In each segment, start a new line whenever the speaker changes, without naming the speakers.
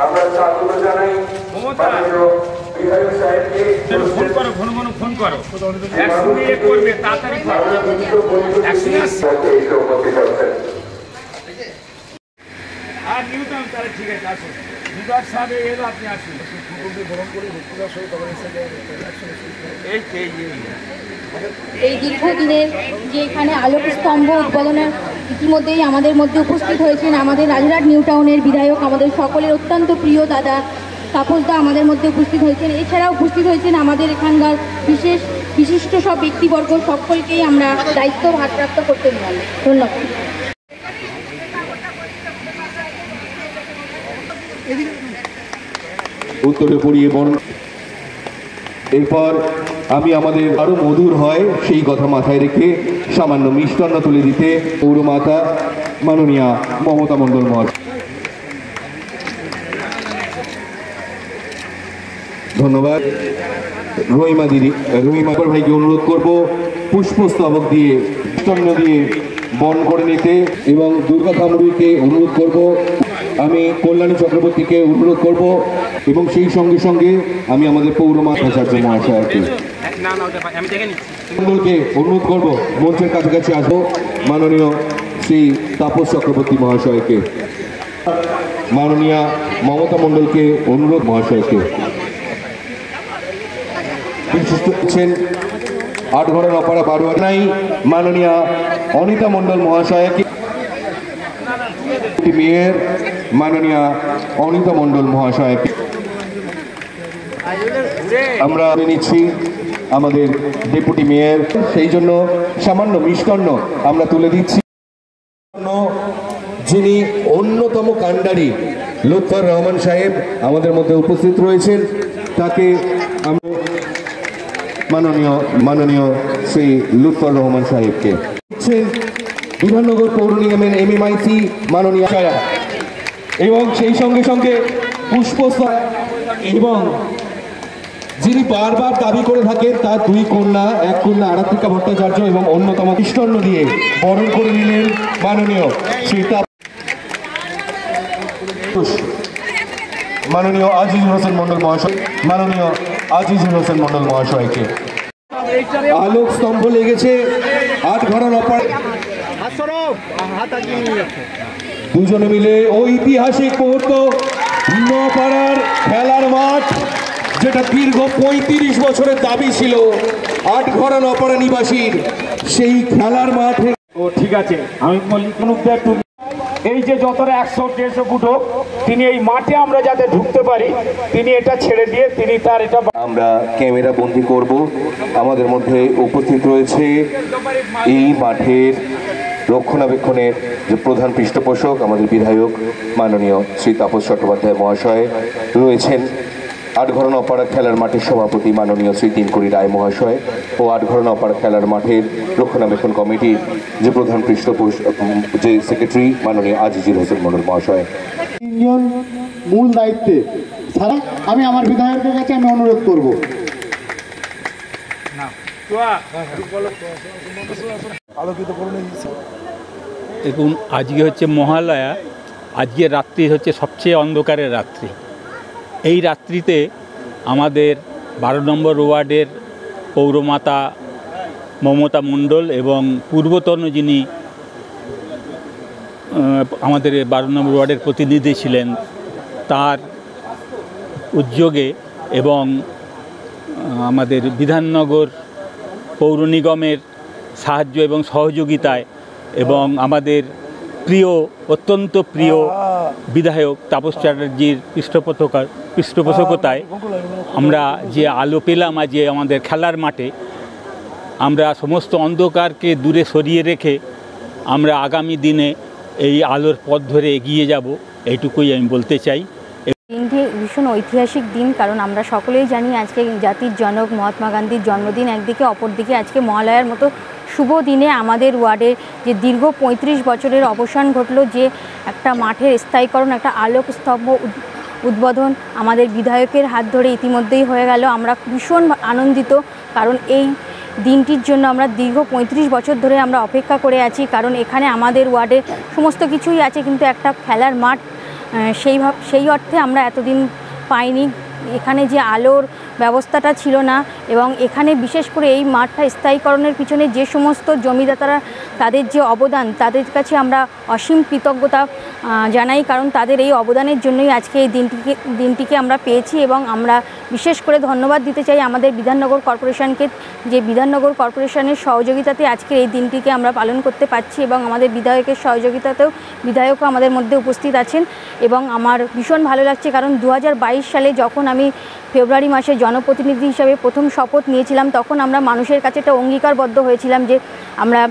আমরা স্বাগত জানাই
ফোন করো, ঘন ঘন ফোন করো, একসঙ্গে করবে, তাড়াতাড়ি আর নিউটন তাহলে ঠিক আছে, আসুন বিভাগ সাহেব এলো, আপনি আসুন।
এই দীর্ঘদিনের যে এখানে আলোক স্তম্ভ উদ্বোধনের ইতিমধ্যেই আমাদের মধ্যে উপস্থিত হয়েছেন আমাদের রাজারহাট নিউ টাউনের বিধায়ক, আমাদের সকলের অত্যন্ত প্রিয় দাদা তাপসদা আমাদের মধ্যে উপস্থিত হয়েছেন। এছাড়াও উপস্থিত হয়েছেন আমাদের এখানকার বিশিষ্ট সব ব্যক্তিবর্গ, সকলকেই আমরা দায়িত্ব ভারপ্রাপ্ত করতে নিলাম। ধন্যবাদ।
উত্তরে পড়িয়ে বর্ণ, এরপর আমি আমাদের আরো মধুর হয় সেই কথা মাথায় রেখে সামান্য মিষ্টান্ন তুলে দিতে পৌরমাতা মাননীয়া মমতা মণ্ডল মহাশয়। ধন্যবাদ। রহিমা দিদি, রহিমা ভাইকে অনুরোধ করব পুষ্পস্তবক দিয়ে মিষ্টান্ন দিয়ে বরণ করে নিতে, এবং দুর্গা ধামরুইকে অনুরোধ করব, আমি কল্যাণী চক্রবর্তীকে অনুরোধ করব, এবং সেই সঙ্গে সঙ্গে আমি আমাদের পৌরমাচার্য মহাশয়কে মণ্ডলকে অনুরোধ করব মঞ্চের কাছাকাছি আসবো, মাননীয় শ্রী তাপস চক্রবর্তী মহাশয়কে, মাননীয়া মমতা মণ্ডলকে অনুরোধ মহাশয়কে বিশিষ্ট হচ্ছেন আটঘরের অপারা বারোয়ানাই মাননীয়া অনিতা মণ্ডল মহাশয়কে, মেয়র মাননীয়া অনিতা মণ্ডল মহাশয়কে আমরা নিচ্ছি আমাদের ডেপুটি মেয়র, সেই জন্য সামান্য মিষ্টান্ন আমরা তুলে দিচ্ছি। যিনি অন্যতম কাণ্ডারি লুৎফর রহমান সাহেব আমাদের মধ্যে উপস্থিত রয়েছেন, তাকে আমরা মাননীয় শ্রী লুৎফর রহমান সাহেবকে বিধাননগর পৌর নিগমের MMIC মাননীয় ছায়া, এবং সেই সঙ্গে সঙ্গে পুষ্পস্তবক, এবং যিনি বারবার দাবি করে থাকেন তার দুই কন্যা, এক কন্যা আরাত্রিকা ভট্টাচার্য, এবং অন্যতম মিষ্টান্ন দিয়ে বরণ করে নিলেন মাননীয় শ্রী মাননীয় আজিজুল হোসেন মণ্ডল মহাশয়, মাননীয় আজিজুল হোসেন মণ্ডল মহাশয়কে। আলোক স্তম্ভ লেগেছে আটঘরের অপার, দুজনে মিলে ঐতিহাসিক মুহূর্ত, নপাড়ার খেলার মাঠ, যেটা দীর্ঘ 35 বছরের দাবি ছিল আটঘরা নপাড়া নিবাসীর, সেই খেলার মাঠে।
ও ঠিক আছে, আমি এই যে যতটা 100-150 ফুট হোক, তিনি এই মাঠে আমরা যাতে ঢুকতে পারি, তিনি এটা ছেড়ে দিয়ে তিনি তার এটা
আমরা ক্যামেরা বন্দি করব। আমাদের মধ্যে উপস্থিত রয়েছে এই মাঠের রক্ষণাবেক্ষণের যে প্রধান পৃষ্ঠপোষক আমাদের বিধায়ক মাননীয় শ্রী তাপস চট্টোপাধ্যায় মহাশয় রয়েছেন, আটঘরা নপাড়া খেলার মাঠের সভাপতি মাননীয় শ্রী তিনকুড়ি রায় মহাশয়, ও আটঘরা নপাড়া খেলার মাঠের রক্ষণাবেক্ষণ কমিটির যে প্রধান পৃষ্ঠপোষক যে সেক্রেটারি মাননীয় আজিজুল হোসেন মণ্ডল মহাশয়।
তিনজন মূল দায়িত্বে ছাড়া আমি আমার বিধায়কের কাছে আমি অনুরোধ করব।
দেখুন, আজকে হচ্ছে মহালয়া, আজকের রাত্রি হচ্ছে সবচেয়ে অন্ধকারের রাত্রি। এই রাত্রিতে আমাদের 12 নম্বর ওয়ার্ডের পৌরমাতা মমতা মণ্ডল এবং পূর্বতন যিনি আমাদের 12 নম্বর ওয়ার্ডের প্রতিনিধি ছিলেন, তার উদ্যোগে এবং আমাদের বিধাননগর পৌর নিগমের সাহায্য এবং সহযোগিতায়, এবং আমাদের অত্যন্ত প্রিয় বিধায়ক তাপস চ্যাটার্জির পৃষ্ঠপোষকতায় আমরা যে আলো পেলাম আজ আমাদের খেলার মাঠে, আমরা সমস্ত অন্ধকারকে দূরে সরিয়ে রেখে আমরা আগামী দিনে এই আলোর পথ ধরে এগিয়ে যাব, এইটুকুই আমি বলতে চাই।
দিনটি ভীষণ ঐতিহাসিক দিন, কারণ আমরা সকলেই জানি আজকে জাতির জনক মহাত্মা গান্ধীর জন্মদিন একদিকে, অপরদিকে আজকে মহালয়ার মতো শুভ দিনে আমাদের ওয়ার্ডের যে দীর্ঘ 35 বছরের অবসান ঘটলো, যে একটা মাঠের স্থায়ীকরণ, একটা আলোক স্তম্ভ উদ্বোধন আমাদের বিধায়কের হাত ধরে ইতিমধ্যেই হয়ে গেল। আমরা ভীষণ আনন্দিত, কারণ এই দিনটির জন্য আমরা দীর্ঘ 35 বছর ধরে আমরা অপেক্ষা করে আছি। কারণ এখানে আমাদের ওয়ার্ডে সমস্ত কিছুই আছে, কিন্তু একটা খেলার মাঠ সেই অর্থে আমরা এতদিন পাইনি। এখানে যে আলোর ব্যবস্থাটা ছিল না, এবং এখানে বিশেষ করে এই মাঠটা স্থায়ীকরণের পিছনে যে সমস্ত জমিদাতারা তাদের যে অবদান, তাদের কাছে আমরা অসীম কৃতজ্ঞতা জানাই, কারণ তাদের এই অবদানের জন্যই আজকে এই দিনটিকে আমরা পেয়েছি। এবং আমরা বিশেষ করে ধন্যবাদ দিতে চাই আমাদের বিধাননগর কর্পোরেশনকে, যে বিধাননগর কর্পোরেশনের সহযোগিতাতে আজকে এই দিনটিকে আমরা পালন করতে পারছি, এবং আমাদের বিধায়কের সহযোগিতাতেও বিধায়কও আমাদের মধ্যে উপস্থিত আছেন। এবং আমার ভীষণ ভালো লাগছে, কারণ 2022 সালে যখন আমি ফেব্রুয়ারি মাসে জনপ্রতিনিধি হিসাবে প্রথম শপথ নিয়েছিলাম, তখন আমরা মানুষের কাছে একটা অঙ্গীকারবদ্ধ হয়েছিলাম যে আমরা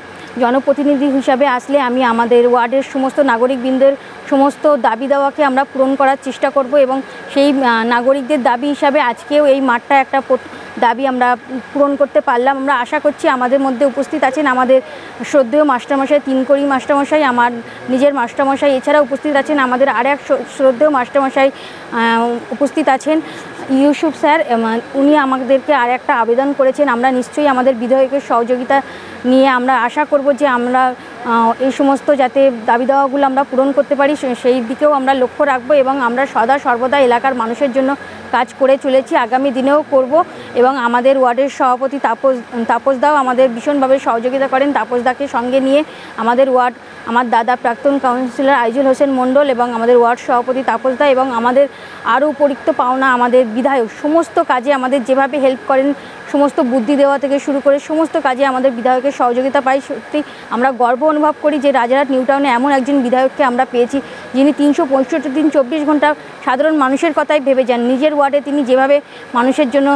জনপ্রতিনিধি হিসাবে আসলে আমি আমাদের ওয়ার্ডের সমস্ত নাগরিকবৃন্দের সমস্ত দাবি দাওয়াকে আমরা পূরণ করার চেষ্টা করব। এবং সেই নাগরিকদের দাবি হিসাবে আজকেও এই মাঠটা একটা দাবি আমরা পূরণ করতে পারলাম। আমরা আশা করছি আমাদের মধ্যে উপস্থিত আছেন আমাদের শ্রদ্ধেয় মাস্টারমশাই তিনকড়ি মাস্টারমশাই, আমার নিজের মাস্টারমশাই, এছাড়া উপস্থিত আছেন আমাদের আরেক শ্রদ্ধেয় মাস্টারমশাই উপস্থিত আছেন ইউসুফ স্যার। উনি আমাদেরকে আর একটা আবেদন করেছেন। আমরা নিশ্চয়ই আমাদের বিধায়কের সহযোগিতা নিয়ে আমরা আশা করব যে আমরা এই সমস্ত যাতে দাবি দাওয়াগুলো আমরা পূরণ করতে পারি, সেই দিকেও আমরা লক্ষ্য রাখবো। এবং আমরা সদা সর্বদা এলাকার মানুষের জন্য কাজ করে চলেছি, আগামী দিনেও করব। এবং আমাদের ওয়ার্ডের সভাপতি তাপসদাও আমাদের ভীষণভাবে সহযোগিতা করেন। তাপসদাকে সঙ্গে নিয়ে আমাদের ওয়ার্ড, আমার দাদা প্রাক্তন কাউন্সিলর আইজুল হোসেন মণ্ডল এবং আমাদের ওয়ার্ড সভাপতি তাপসদা এবং আমাদের আরও উপরিক্ত পাওনা আমাদের বিধায়ক সমস্ত কাজে আমাদের যেভাবে হেল্প করেন, সমস্ত বুদ্ধি দেওয়া থেকে শুরু করে সমস্ত কাজে আমাদের বিধায়কের সহযোগিতা পাই। সত্যি আমরা গর্ব অনুভব করি যে রাজারহাট নিউ টাউনে এমন একজন বিধায়ককে আমরা পেয়েছি, যিনি 365 দিন 24 ঘন্টা সাধারণ মানুষের কথাই ভেবে যান। নিজের ওয়ার্ডে তিনি যেভাবে মানুষের জন্য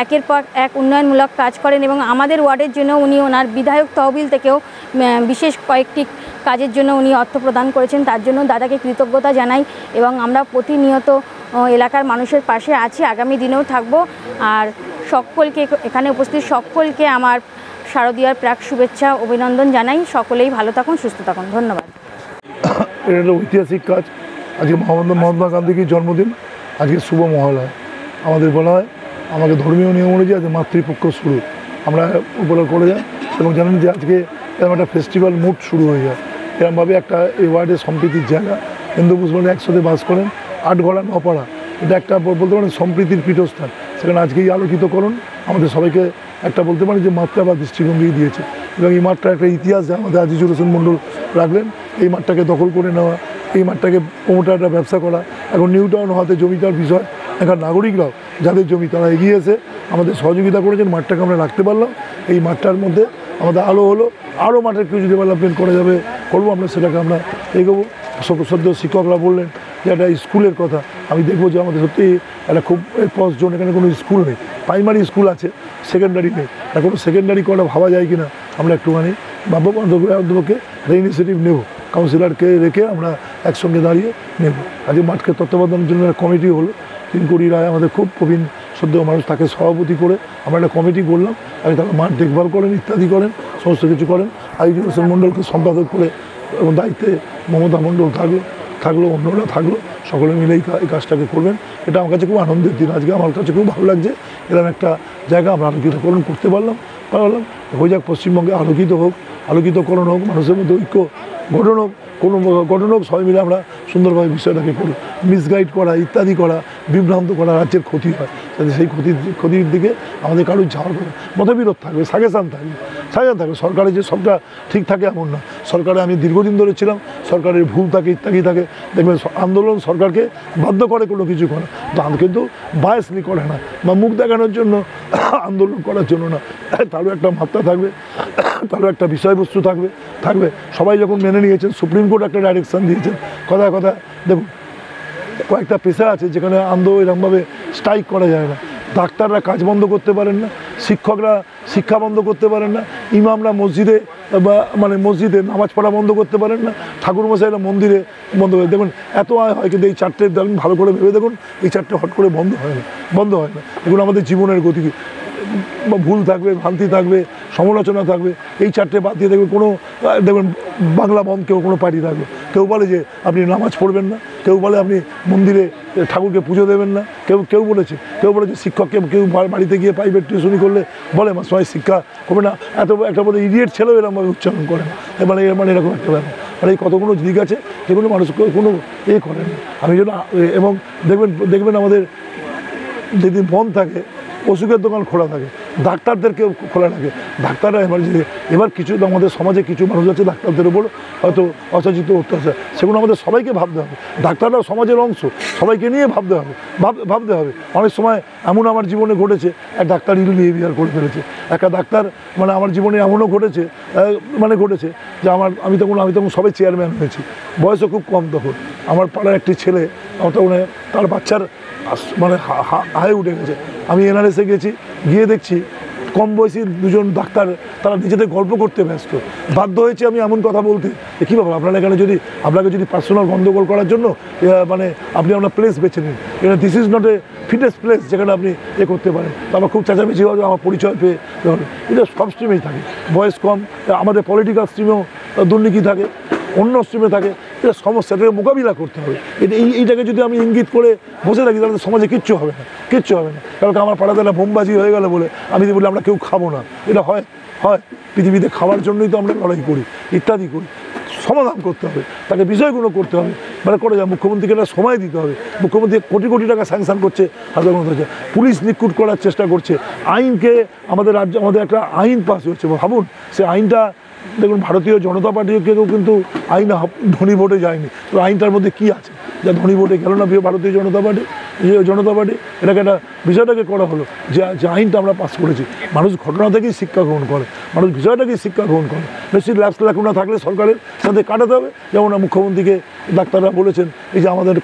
একের পর এক উন্নয়নমূলক কাজ করেন, এবং আমাদের ওয়ার্ডের জন্য উনি ওনার বিধায়ক তহবিল থেকেও বিশেষ কয়েকটি কাজের জন্য উনি অর্থ প্রদান করেছেন। তার জন্য দাদাকে কৃতজ্ঞতা জানাই, এবং আমরা প্রতিনিয়ত এলাকার মানুষের পাশে আছি, আগামী দিনেও থাকব। আর সকলকে, এখানে উপস্থিত সকলকে আমার শারদীয়ার প্রাক শুভেচ্ছা অভিনন্দন জানাই। সকলেই ভালো থাকুন, সুস্থ থাকুন, ধন্যবাদ।
এটা একটা ঐতিহাসিক কাজ। আজকে মহাত্মা গান্ধীর জন্মদিন, আজকে শুভ মহালয়া। আমাদের বলা হয়, আমাকে ধর্মীয় নিয়ম অনুযায়ী আজকে মাতৃপক্ষ শুরু আমরা উপলক্ষ করে যাই, এবং জানেন যে আজকে এরকম একটা ফেস্টিভ্যাল মুড শুরু হয়ে যায়। এরকমভাবে একটা এই ওয়ার্ডের সম্প্রীতির জায়গা, হিন্দু মুসলমান একসাথে বাস করেন, আটঘরা নপাড়া, এটা একটা বলতে পারেন সম্প্রীতির পীঠস্থান। সেখানে আজকেই আলোকিতকরণ আমাদের সবাইকে একটা বলতে পারেন যে মাত্রা বা দৃষ্টিভঙ্গি দিয়েছে, এবং এই মাঠটা একটা ইতিহাস আমাদের আজিজুল হোসেন মণ্ডল রাখলেন। এই মাঠটাকে দখল করে নেওয়া, এই মাঠটাকে প্রমোটাররা ব্যবসা করা, এখন নিউ টাউন হওয়াতে জমিটার বিষয়, এখানে নাগরিকরাও যাদের জমি তারা এগিয়ে এসে আমাদের সহযোগিতা করেছেন, মাঠটাকে আমরা রাখতে পারলাম। এই মাঠটার মধ্যে আমাদের আলো হলো, আরও মাঠের কিছু ডেভেলপমেন্ট করা যাবে করবো আমরা, সেটাকে আমরা এগোবো। সদ্য শিক্ষকরা বললেন যে একটা স্কুলের কথা, আমি দেখবো যে আমাদের সত্যি একটা খুব জোন, এখানে কোনো স্কুল নেই, প্রাইমারি স্কুল আছে, সেকেন্ডারি নেই। আর কোনো সেকেন্ডারি করা ভাবা যায় কি না, আমরা একটুখানি ভাববো, অন্তপক্ষে একটা ইনিশিয়েটিভ নেব, কাউন্সিলরকে রেখে আমরা একসঙ্গে দাঁড়িয়ে নেব। আজকে মাঠকে তত্ত্বাবধানের জন্য একটা কমিটি হলো, তিনকড়ি রায় আমাদের খুব প্রবীণ সদ্য মানুষ, তাকে সভাপতি করে আমরা একটা কমিটি করলাম। আগে তারা মাঠ দেখভাল করেন, ইত্যাদি করেন, সমস্ত কিছু করেন। আইজুল হোসেন মণ্ডলকে সম্পাদক করে এবং দায়িত্বে মমতা মণ্ডল থাকলো, অন্যরা থাকলো, সকলে মিলে এই কাজটাকে করবেন। এটা আমার কাছে খুব আনন্দের দিন। আজকে আমার কাছে খুব ভালো লাগছে, এরকম একটা জায়গা আমরা আলোকিতকরণ করতে পারলাম। হয়ে যাক, পশ্চিমবঙ্গে আলোকিতকরণ হোক, মানুষের মধ্যে ঐক্য গঠন হোক, কোনো গঠন হোক, সবাই মিলে আমরা সুন্দরভাবে বিষয়টাকে করি। মিসগাইড করা, ইত্যাদি করা, বিভ্রান্ত করা রাজ্যের ক্ষতি হয়, যাতে সেই ক্ষতির দিকে আমাদের কারোর যাওয়ার কথা, মতবিরোধ থাকবে, সাজেশান থাকবে। সরকারের যে সবটা ঠিক থাকে এমন না। সরকারে আমি দীর্ঘদিন ধরে ছিলাম, সরকারের ভুল থাকে, ইত্যাদি থাকে। দেখবেন আন্দোলন সরকারকে বাধ্য করে কোনো কিছু করে, কিন্তু বায়াসলি করে না, বা মুখ দেখানোর জন্য আন্দোলন করার জন্য না। তারও একটা মাত্রা থাকবে, তারও একটা বিষয়বস্তু থাকবে। সবাই যখন মেনে নিয়েছেন, সুপ্রিম কোর্ট একটা ডাইরেকশান দিয়েছেন, কথা দেখুন, কয়েকটা পেশা আছে যেখানে এরকমভাবে স্ট্রাইক করা যায় না। ডাক্তাররা কাজ বন্ধ করতে পারেন না, শিক্ষকরা শিক্ষা বন্ধ করতে পারেন না, ইমামরা মসজিদে মসজিদে নামাজ পড়া বন্ধ করতে পারেন না, ঠাকুরমশাইরা মন্দিরে বন্ধ করে। দেখুন এত হয়, কিন্তু এই চারটে ভালো করে ভেবে দেখুন, এই চারটে হট করে বন্ধ হয় না। এগুলো আমাদের জীবনের গতি, ভুল থাকবে, ভ্রান্তি থাকবে, সমালোচনা থাকবে। এই চারটে বাদ দিয়ে দেখবেন বাংলা বন্ধ কেউ কোনো পার্টি থাকবে, কেউ বলে যে আপনি নামাজ পড়বেন না, কেউ বলে আপনি মন্দিরে ঠাকুরকে পুজো দেবেন না, কেউ বলেছে শিক্ষককে কেউ বাড়িতে গিয়ে প্রাইভেট টিউশনি করলে বলে সবাই শিক্ষা করবে না, একটা বলে ইডিয়েট ছেলেও এরকমভাবে উচ্চারণ করে না, এরকম একটা ব্যাপার। এই কতগুলো দিক আছে যেগুলো মানুষ কোনো করে না। আমি জন্য এবং দেখবেন আমাদের যেদিন বন্ধ থাকে ওষুধের দোকান খোলা থাকে, ডাক্তারদেরকেও খোলা থাকে। ডাক্তাররা এবার কিছু আমাদের সমাজে কিছু মানুষ আছে ডাক্তারদের উপর হয়তো অযাচিত অত্যাচার, সেগুলো আমাদের সবাইকে ভাবতে হবে। ডাক্তাররাও সমাজের অংশ, সবাইকে নিয়ে ভাবতে হবে। অনেক সময় এমন আমার জীবনে ঘটেছে, এক ডাক্তার ইল বিহেভিয়ার করে ফেলেছে। একটা ডাক্তার আমার জীবনে এমনও ঘটেছে যে আমি তখন সবাই চেয়ারম্যান হয়েছি, বয়সও খুব কম তখন। আমার পাড়ার একটি ছেলে তখন তার বাচ্চার হাই উঠে গেছে। আমি এনআরএসে গেছি, গিয়ে দেখছি কম বয়সী দুজন ডাক্তার তারা নিজেদের গল্প করতে ব্যস্ত। বাধ্য হয়েছে আমি এমন কথা বলতে, কী ব্যাপার আপনারা এখানে আপনাকে যদি পার্সোনাল গন্ডগোল করার জন্য আপনি আপনার প্লেস বেছে নিন, এটা this is not a fittest place যেখানে আপনি করতে পারেন। আমার খুব চেঁচামেচি হবে, আমার পরিচয় পেয়ে এটা সব স্ট্রিমেই থাকে। বয়স কম, আমাদের পলিটিক্যাল স্ট্রিমেও দুর্নীতি থাকে, অন্য স্ট্রিমে থাকে। এটা সমস্যা, এটাকে মোকাবিলা করতে হবে। এইটাকে যদি আমি ইঙ্গিত করে বসে থাকি তাহলে সমাজে কিচ্ছু হবে না। কারণ আমার পাড়াতে একটা বোমবাজি হয়ে গেল বলে আমি বলি আমরা কেউ খাবো না, এটা হয় পৃথিবীতে খাওয়ার জন্যই তো আমরা লড়াই করি, ইত্যাদি করি। সমাধান করতে হবে, তাকে বিষয়গুলো করতে হবে, করে যায়। মুখ্যমন্ত্রীকে একটা সময় দিতে হবে। মুখ্যমন্ত্রী কোটি কোটি টাকা স্যাংশন করছে, পুলিশ নিকুট করার চেষ্টা করছে। আইনকে আমাদের একটা আইন পাস হচ্ছে, ভাবুন সে আইনটা দেখুন ভারতীয় জনতা পার্টিকেও কিন্তু আইন ধনী ভোটে যায়নি, তো আইনটার মধ্যে কী আছে যা ধনী ভোটে গেল না ভারতীয় জনতা পার্টি। এটাকে একটা বিষয়টাকে করা হলো যে আইনটা আমরা পাস করেছি। মানুষ ঘটনা থেকেই শিক্ষা গ্রহণ করে, মানুষ বিষয়টাকেই শিক্ষা গ্রহণ করে। নিশ্চিত ল্যাপস লাকুনা থাকলে সরকারের সাথে কাটাতে হবে। যেমন মুখ্যমন্ত্রীকে ডাক্তাররা বলেছেন এই যে আমাদের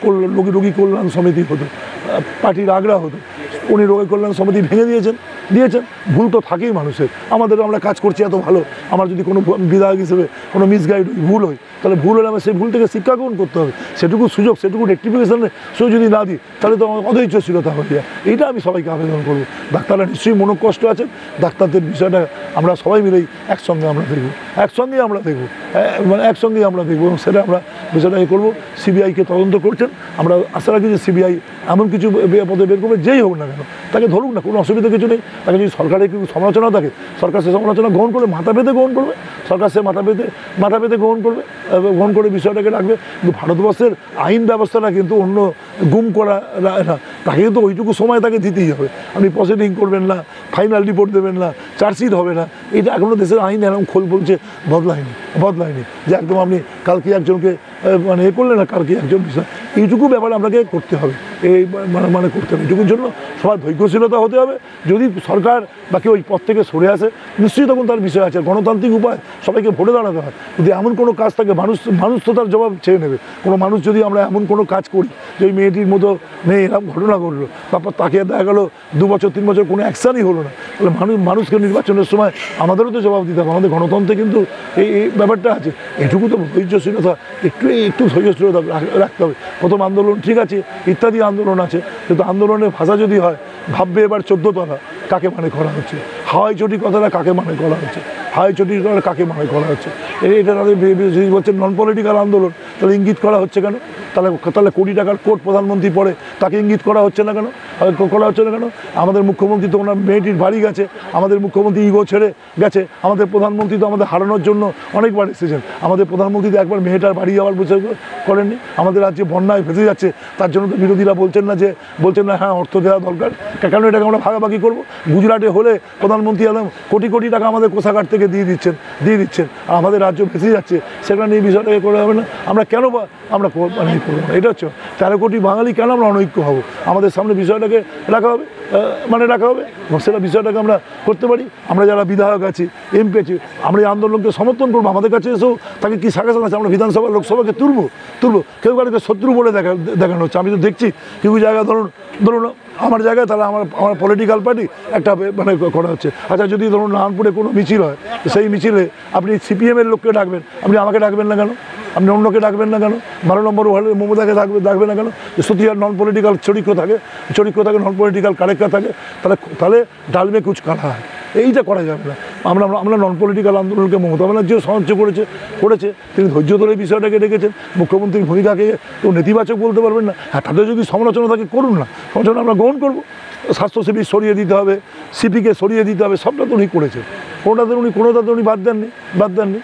রোগী কল্যাণ সমিতি হতো, পার্টির আগ্রা হতো, উনি রোগী কল্যাণ সমিতি ভেঙে দিয়েছেন। ভুল তো থাকেই মানুষের। আমরা কাজ করছি এত ভালো, আমার যদি কোনো বিধায়ক হিসেবে কোনো মিসগাইড ভুল হয়, তাহলে ভুল হলে আমার সেই ভুল থেকে শিক্ষা গ্রহণ করতে হবে। সেটুকু সুযোগ, সেটুকু রেক্টিফিকেশনের সুযোগ যদি না দিই তাহলে তো আমার অধৈর্যশীলতা হয়ে যায়। এইটা আমি সবাইকে আবেদন করবো। ডাক্তাররা নিশ্চয়ই মনোকষ্ট আছেন, ডাক্তারদের বিষয়টা আমরা সবাই মিলেই একসঙ্গে আমরা দেখবো এবং সেটা আমরা বিষয়টা করবো। সিবিআইকে তদন্ত করছেন, আমরা আশা রাখি যে সিবিআই এমন কিছু পদে বের করবে, যেই হোক না কেন তাকে ধরুক না, কোনো অসুবিধা কিছু নেই। তাকে যদি সরকারের কিছু সমালোচনা থাকে, সরকার সে সমালোচনা গ্রহণ করবে, মাথা পেতে গ্রহণ করবে, সরকার সে মাথা পেতে গ্রহণ করে বিষয়টাকে রাখবে। কিন্তু ভারতবর্ষের আইন ব্যবস্থাটা কিন্তু অন্য গুম করা না, তাকে কিন্তু ওইটুকু সময় তাকে দিতেই হবে। আপনি প্রসিডিং করবেন না, ফাইনাল রিপোর্ট দেবেন না, চার্জশিট হবে না, এটা এখনও দেশের আইন এরকম খোল বলছে বদলায়নি যে একদম আপনি কালকে একজনকে করলেন না, কালকে একজন বিষয়। এইটুকু ব্যাপারে আপনাকে করতে হবে, করতে হবে। এইটুকুর জন্য সবার ধৈর্যশীলতা হতে হবে। যদি সরকার বা কেউ ওই পথ থেকে সরে আসে, নিশ্চয়ই তখন তার বিষয় আছে, গণতান্ত্রিক উপায়, সবাইকে ভোটে দাঁড়াতে হয়। যদি এমন কোনো কাজ থাকে, মানুষ তো তার জবাব চেয়ে নেবে। কোনো মানুষ যদি আমরা এমন কোনো কাজ করি যে ওই মেয়েটির মতো মেয়ে এরকম ঘটনা ঘটলো, তারপর তাকে দেখা গেলো 2 বছর 3 বছর কোনো অ্যাকশানই হলো না, তাহলে মানুষকে নির্বাচনের সময় আমাদেরও তো জবাব দিতে হবে। আমাদের গণতন্ত্রে কিন্তু এই ব্যাপারটা আছে। এটুকু তো ধৈর্যশীলতা, একটু ধৈর্যশীলতা রাখতে হবে। প্রথম আন্দোলন ঠিক আছে, ইত্যাদি আন্দোলন আছে, কিন্তু আন্দোলনের ভাষা যদি হয় ভাববে এবার 14 তলা কাকে করা হচ্ছে, হাওয়াই চটি কথাটা কাকে করা হচ্ছে, কাকে করা হচ্ছে। এটা তাদের যদি বলছেন নন পলিটিক্যাল আন্দোলন, তাহলে ইঙ্গিত করা হচ্ছে কেন? তাহলে কোটি টাকার কোট প্রধানমন্ত্রী পড়ে, তাকে ইঙ্গিত করা হচ্ছে না কেন? আমাদের মুখ্যমন্ত্রী তো ওনার মেয়েটির বাড়ি গেছে, আমাদের মুখ্যমন্ত্রী ইগো ছেড়ে গেছে, আমাদের প্রধানমন্ত্রী তো আমাদের হারানোর জন্য অনেকবার এসেছেন। আমাদের প্রধানমন্ত্রী তো একবার মেয়েটার বাড়ি যাওয়ার বিষয় করেননি। আমাদের রাজ্যে বন্যায় ভেসে যাচ্ছে, তার জন্য তো বিরোধীরা বলছেন না হ্যাঁ অর্থ দেওয়া দরকার, কেন এটাকে আমরা ভাগাভাগি করবো? গুজরাটে হলে প্রধানমন্ত্রী একদম কোটি টাকা আমাদের কোষাগার থেকে দিয়ে দিচ্ছেন, আর আমাদের রাজ্য ভেসে যাচ্ছে, সেটা নিয়ে বিষয়টাকে করে হবে না। আমরা কেন আমরা করবো না? এটা হচ্ছে 13 কোটি বাঙালি কেন আমরা অনৈক্য হব? আমাদের সামনে বিষয়টাকে রাখা হবে এবং সেটা বিষয়টাকে আমরা করতে পারি। আমরা যারা বিধায়ক আছি, এমপি আছি, আমরা এই আন্দোলনকে সমর্থন করবো। আমাদের কাছে এসেও তাকে কী সাজেশন আছে, আমরা বিধানসভা লোকসভাকে তুলবো। কেউ কাউকে শত্রু বলে দেখানো হচ্ছে। আমি তো দেখছি কিছু জায়গায় ধরুন আমার জায়গায়, তাহলে আমার পলিটিক্যাল পার্টি একটা করা হচ্ছে। আচ্ছা, যদি ধরুন নারায়ণপুরে কোনো মিছিল হয়, সেই মিছিলে আপনি সিপিএমের লোককে ডাকবেন, আপনি আমাকে ডাকবেন না কেন? আপনি অন্যকে ডাকবেন না কেন? 12 নম্বর ওয়ার্ডে মমতাকে ডাকবেন না কেন? সত্যি নন পলিটিক্যাল চরিত্র থাকে, নন পলিটিক্যাল ক্যারেক্টার থাকে, তাহলে ডালমে কুচ কাটা হয়। এইটা করা যাবে না। আমরা আমরা নন পলিটিক্যাল আন্দোলনকে মমতা ব্যানার্জিও সাহায্য করেছে তিনি ধৈর্য ধরে বিষয়টাকে রেখেছেন। মুখ্যমন্ত্রীর ভূমিকাকে তো নেতিবাচক বলতে পারবেন না। হ্যাঁ, তাদের যদি সমালোচনা থাকে করুন না, সমালোচনা আমরা গ্রহণ করবো। স্বাস্থ্যসেবী সরিয়ে দিতে হবে, সিপিকে সরিয়ে দিতে হবে, সবটা তো উনি করেছেন। কোনোটাতে উনি বাদ দেননি।